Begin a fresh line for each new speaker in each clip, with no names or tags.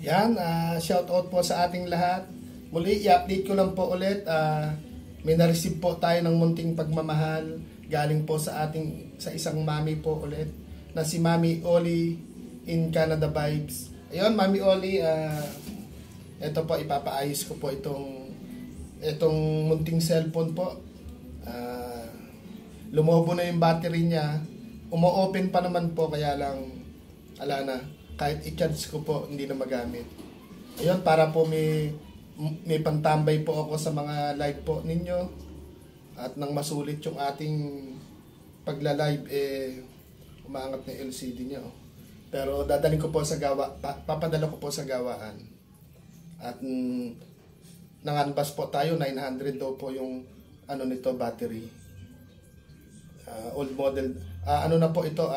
Yan, shout out po sa ating lahat. Muli, i-update ko lang po ulit. May na-receive po tayo ng munting pagmamahal galing po sa isang mami po ulit na si Mami Oli in Canada Vibes. Ayun, Mami Oli, ito po, ipapaayos ko po itong munting cellphone po. Lumobo na yung battery niya. Umo-open pa naman po, kaya lang ala na, kahit i-charge ko po hindi na magamit. Ayun, para po may pantambay po ako sa mga live po ninyo at nang masulit yung ating pagla-live, umaangat na LCD niya. Pero dadalhin ko po sa papadala ko po sa gawaan. At nang-unbox po tayo, 900 daw po yung nito, battery. Old model. Ano na po ito,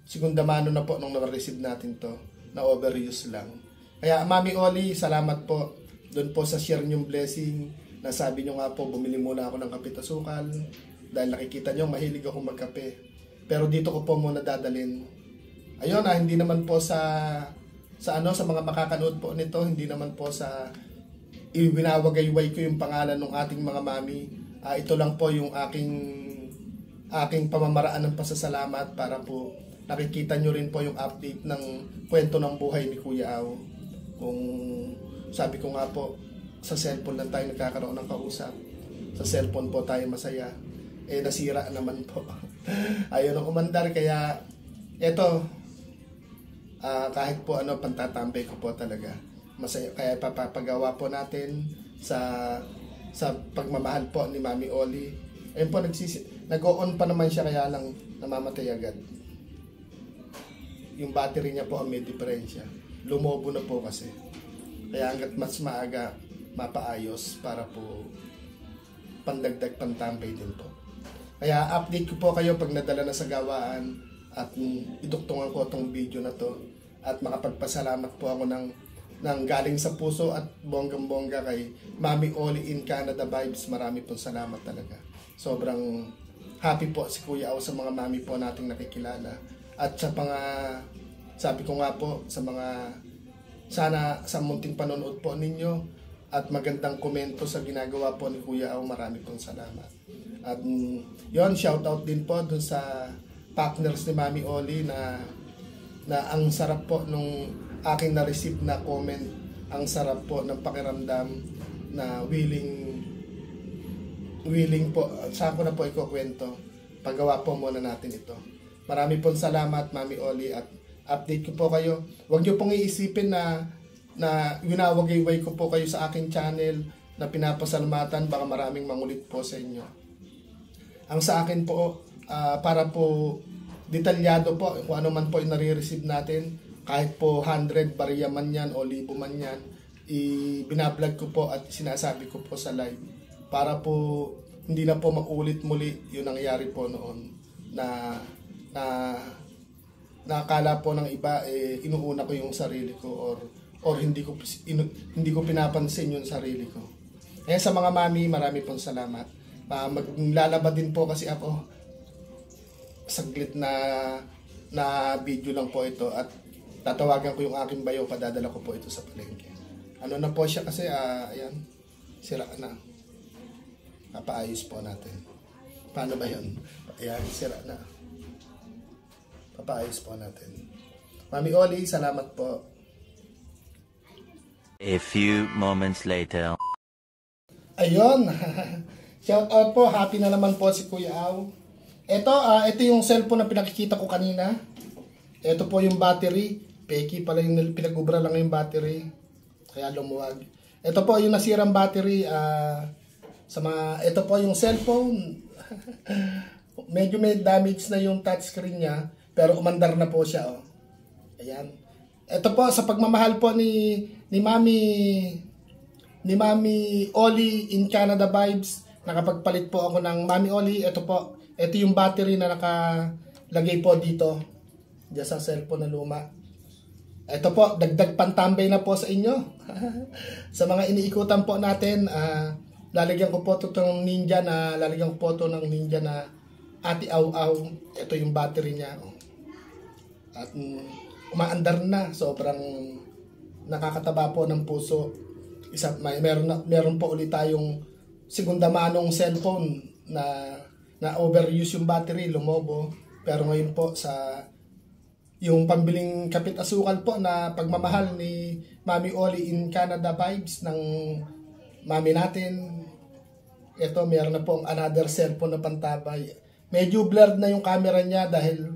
segunda mano na po nung na-receive natin to, na overuse lang. Kaya Mami Oli, salamat po doon po sa share nyong blessing. Nasabi nyo nga po, bumili muna ako ng kape at asukal dahil nakikita nyo mahilig ako magkape. Pero dito ko po muna dadalhin. Ayun, hindi naman po sa mga makakanood po nito, hindi naman po sa iwinawagayway ko yung pangalan ng ating mga mami. Ito lang po yung aking pamamaraan ng pasasalamat para po nakikita nyo rin po yung update ng kwento ng buhay ni Kuya Au. Kung sabi ko nga po, sa cellphone lang tayo nagkakaroon ng kausap. Sa cellphone po tayo masaya. Nasira naman po. Ayun ang umandar, kaya eto, kahit po pantatambay ko po talaga. Masaya, kaya papagawa po natin sa pagmamahal po ni Mami Oli. Ayun po, nag-on pa naman siya, kaya lang namamatay agad. Yung battery niya po ang may diferensya. Lumobo na po kasi. Kaya hanggat mas maaga mapaayos para po pandagdag pantambay din po. Kaya update ko po kayo pag nadala na sa gawaan at iduktungan ko itong video na to at makapagpasalamat po ako ng galing sa puso at bonggang-bongga kay Mami Oli in Canada Vibes. Marami pong salamat talaga. Sobrang happy po si Kuya Au sa mga mami po nating nakikilala. At sa sabi ko nga po sa sana sa munting panonood po ninyo at magandang komento sa ginagawa po ni Kuya Au, marami pong salamat. At yon, shout out din po dun sa partners ni Mami Oli na ang sarap po nung aking na-receive na comment. Ang sarap po ng pakiramdam na willing po. Saan ko na po ikukwento? Paggawa po muna natin ito. Marami pong salamat, Mami Oli, at update ko po kayo. Huwag niyo pong iisipin na winawagayway ko po kayo sa aking channel na pinapasalamatan, baka maraming mangulit po sa inyo. Ang sa akin po, para po detalyado po kung ano man po yung nare-receive natin, kahit po 100 barya man yan o 1,000 man yan, binablog ko po at sinasabi ko po sa live para po hindi na po maulit muli yung nangyari po noon na nakakala po ng iba inuuna ko yung sarili ko or hindi ko pinapansin yung sarili ko. Kaya sa mga mami, marami pong salamat. Maglalaba din po kasi ako. Saglit na video lang po ito at tatawagan ko yung aking bayo, padadala ko po ito sa palengke. Ano na po siya kasi, ayan, sira na. Papaayos po natin. Paano ba yun? Ayan, sira na. Papaayos po natin. Mami Oli, salamat po.
A few moments later.
Ayun. Shout out po. Happy na naman po si Kuya Au. Ito yung cellphone na pinakikita ko kanina. Ito po yung battery. Peki pala yung pinag-ubra lang yung battery. Kaya lumuwag. Ito po yung nasirang battery. Ito po yung cellphone. Medyo may damage na yung touchscreen niya. Pero umandar na po siya. Ayan. Ito po sa pagmamahal po ni Mami Oli in Canada Vibes. Nakapagpalit po ako ng Mami Oli. Ito po. Ito yung battery na nakalagay po dito. Diyan sa cellphone na luma. Ito po. Dagdag pantambay na po sa inyo. Sa mga iniikutan po natin, lalagyan ko po ito ng ninja lalagyan ko po ito ng ninja na Ate Au Au. Ito yung battery niya. At umaandar na. Sobrang nakakataba po ng puso. Meron po ulit tayong segunda manong cellphone na overuse yung battery, lumobo. Pero ngayon po sa yung pambiling kapit asukal po na pagmamahal ni Mami Oli in Canada Vibes ng mami natin. Ito, meron na po ang another cellphone na pantabay. Medyo blurred na yung camera niya dahil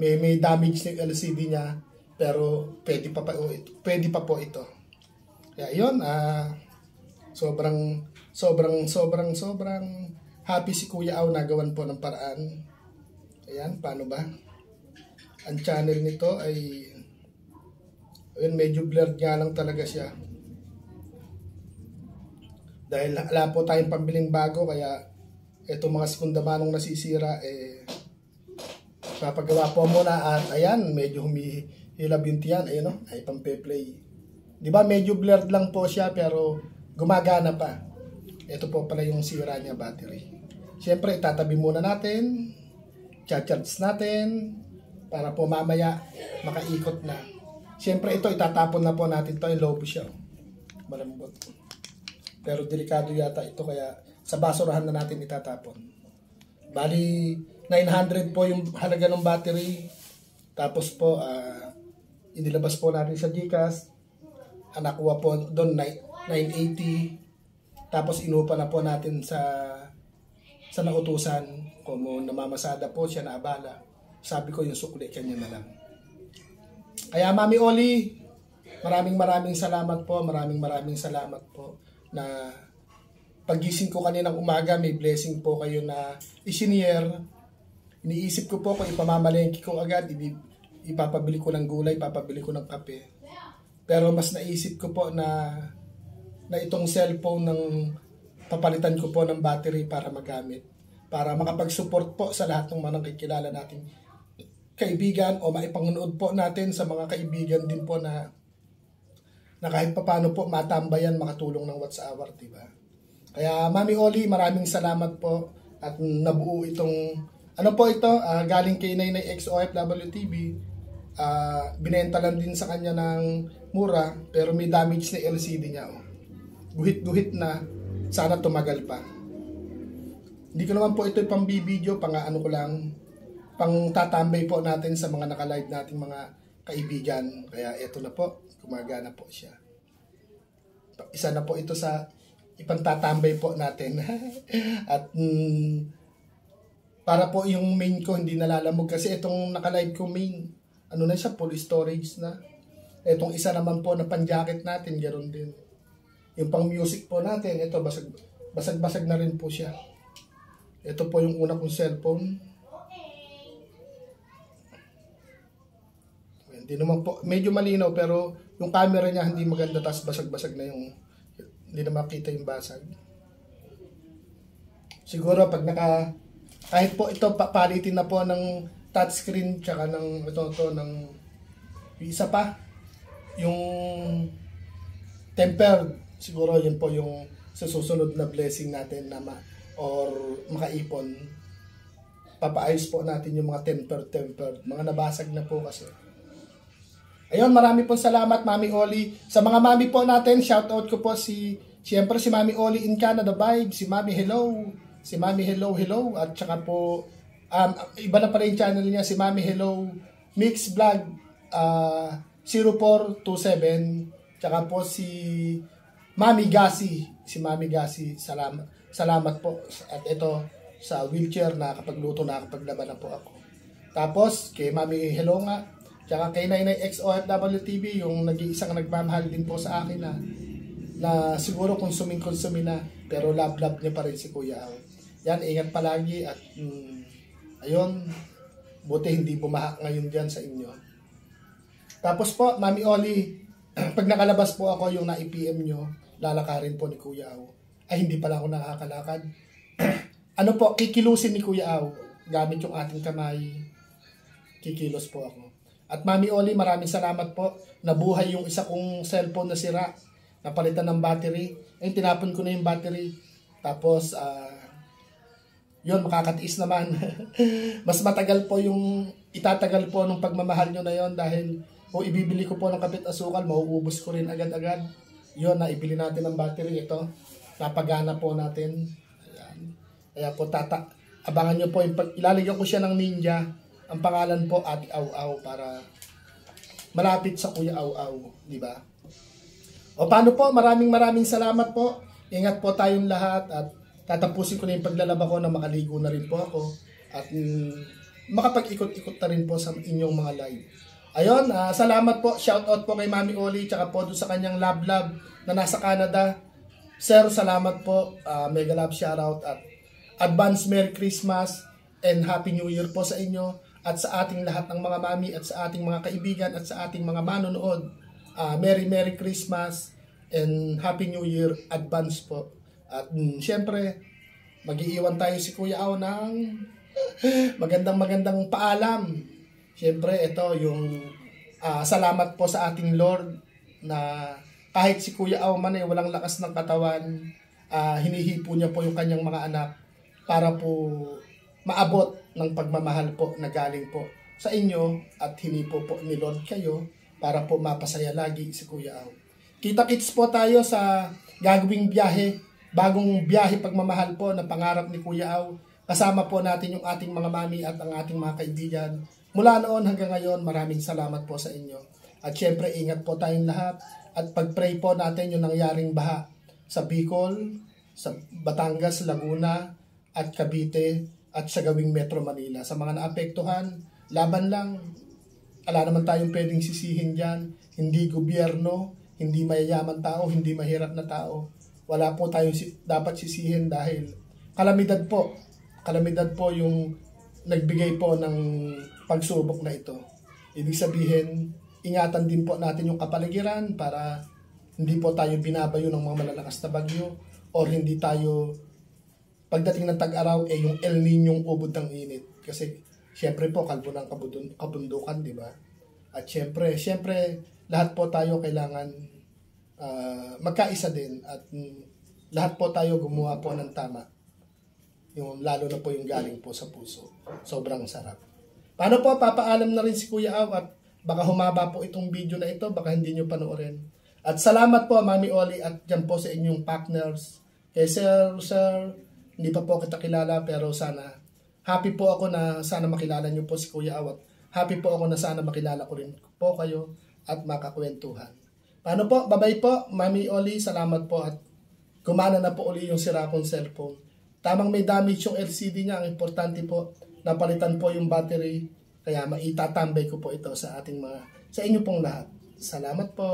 may damage ng LCD niya. Pero pwede pa po ito. Kaya yun, sobrang happy si Kuya Au, nagawan po ng paraan. Ayan, paano ba? Ang channel nito ay medyo blurred nga lang talaga siya. Dahil wala po tayong pambiling bago, kaya itong mga segunda manong nasisira, papagawa po muna. At ayan, medyo humihilab yung tiyan. Ayun, no? Ay pampe-play. Diba, medyo blurred lang po siya, pero gumagana pa. Ito po pala yung sira niya, battery. Siyempre, itatabi muna natin. Charge natin. Para po mamaya makaikot na. Siyempre, ito, itatapon na po natin ito. Low po siya. Malambot. Pero delikado yata ito, kaya sa basurahan na natin itatapon. Bali, 900 po yung halaga ng battery. Tapos po, inilabas po natin sa GCash. Nakuha po doon 980. Tapos inupa na po natin sa nautusan. Kung namamasada po siya na abala, sabi ko yung sukli kanya na lang. Kaya Mami Oli, maraming salamat po. Maraming salamat po na paggising ko kaninang umaga, may blessing po kayo na isinyer. Iniisip ko po kung ipamamalengke ko agad, ipapabili ko ng gulay, ipapabili ko ng kape. Pero mas naisip ko po na itong cellphone ng papalitan ko po ng battery para magamit. Para makapag-support po sa lahat ng mga nakikilala nating kaibigan o maipangnood po natin sa mga kaibigan din po na kahit paano po matambayan, makatulong ng what's hour, diba? Kaya Mami Oli, maraming salamat po at nabuo itong po ito, galing kay Nainay XOFW TV. Binenta lang din sa kanya ng mura, pero may damage na LCD niya. Guhit-guhit na, sana tumagal pa. Hindi ko naman po ito pang video, pang tatambay po natin sa mga naka-live nating mga kaibigan. Kaya ito na po, gumagana po siya. Isa na po ito sa ipantatambay po natin. At para po yung main ko hindi nalalamog, kasi itong naka-live ko main, na siya, full storage na. Itong isa naman po na pan-jacket natin, ganoon din. Yung pang music po natin, ito basag na rin po siya. Ito po yung una kong cellphone. Hindi naman po, medyo malinaw, pero yung camera niya hindi maganda, tapos basag-basag na yung, hindi na makita yung basag. Siguro pag kahit po ito, palitin na po ng touchscreen, tsaka ng ng isa pa, yung tempered, siguro yun po yung sa susunod na blessing natin na or makaipon. Papaayos po natin yung mga tempered, mga nabasag na po kasi. Ayun, marami po salamat Mami Oli. Sa mga mami po natin, shoutout ko po siyempre si Mami Oli in Canada Vibe, si Mami Hello, at saka po, iba na pala yung channel niya, si Mami Hello Mix Vlog 0427, tsaka po si Mami Gasi, salamat po. At ito, sa wheelchair, nakakapagluto, nakakapaglaban na po ako. Tapos, kay Mami Hello nga, tsaka kay Nainay XOFW TV, yung nag-iisang nagmamahal din po sa akin na siguro konsuming na, pero love niya pa rin si Kuya Au. Yan, ingat palagi at ayun, buti hindi bumahak ngayon dyan sa inyo. Tapos po, Mami Oli, pag nakalabas po ako yung na-IPM nyo, lalakarin po ni Kuya Au. Ay, hindi pala ako nakakalakad. Kikilusin ni Kuya Au. Gamit yung ating kamay. Kikilos po ako. At Mami Oli, maraming salamat po. Nabuhay yung isa kong cellphone na sira. Napalitan ng battery. Ayun, tinapon ko na yung battery. Tapos, yun, makakatiis naman. Mas matagal po itatagal po nung pagmamahal nyo na yon dahil kung ibibili ko po ng kapit asukal, mauubos ko rin agad-agad. Yun, naibili natin ng battery. Ito, napagana po natin. Ayan. Kaya po, abangan nyo po, ilalagyan ko siya ng Ninja. Ang pangalan po, Ate Aw-Aw, para malapit sa Kuya Aw-Aw. Diba? O paano po, maraming salamat po. Ingat po tayong lahat at tatapusin ko na yung paglalaba ko na makaligo na rin po ako at makapag-ikot-ikot na rin po sa inyong mga live. Ayun, salamat po. Shoutout po kay Mami Oli tsaka po doon sa kanyang love na nasa Canada. Sir, salamat po. Mega love shoutout at advance Merry Christmas and Happy New Year po sa inyo at sa ating lahat ng mga mami at sa ating mga kaibigan at sa ating mga manonood. Merry Christmas and Happy New Year advance po. At syempre, mag-iiwan tayo si Kuya Aw ng magandang paalam. Syempre, ito yung salamat po sa ating Lord na kahit si Kuya Aw man ay walang lakas ng katawan, hinihipo niya po yung kanyang mga anak para po maabot ng pagmamahal po na galing po sa inyo at hinipo po ni Lord kayo para po mapasaya lagi si Kuya Aw. Kita-kits po tayo sa gagawing biyahe, bagong biyahe pagmamahal po na pangarap ni Kuya Aw. Kasama po natin yung ating mga mami at ang ating mga kaibigan. Mula noon hanggang ngayon, maraming salamat po sa inyo. At syempre, ingat po tayong lahat at pag-pray po natin yung nangyaring baha sa Bicol, sa Batangas, Laguna, at Cavite, at sa gawing Metro Manila. Sa mga naapektuhan, laban lang. Wala naman tayong pwedeng sisihin dyan. Hindi gobyerno, hindi mayayaman tao, hindi mahirap na tao. Wala po tayong dapat sisihin dahil kalamidad po yung nagbigay po ng pagsubok na ito. Ibig sabihin, ingatan din po natin yung kapaligiran para hindi po tayo binabayo ng mga malalakas na bagyo or hindi tayo pagdating ng tag-araw yung El Niñong ubod ng init. Kasi syempre po kalbo ng kabundukan, di ba? At syempre lahat po tayo kailangan magkaisa din at lahat po tayo gumawa po ng tama. Yung lalo na po yung galing po sa puso. Sobrang sarap. Paano po, papaalam na rin si Kuya Aw at baka humaba po itong video na ito, baka hindi nyo panoorin. At salamat po Mami Oli at dyan po sa inyong partners. Kay Sir, hindi pa po kita kilala pero sana happy po ako na sana makilala nyo po si Kuya Aw at happy po ako na sana makilala ko rin po kayo at makakwentuhan. Paano po? Bye-bye po Mami Oli, salamat po at gumana na po uli yung sira kong cellphone. Tamang may damage yung LCD niya. Ang importante po, napalitan po yung battery. Kaya maitatambay ko po ito sa inyo pong lahat. Salamat po.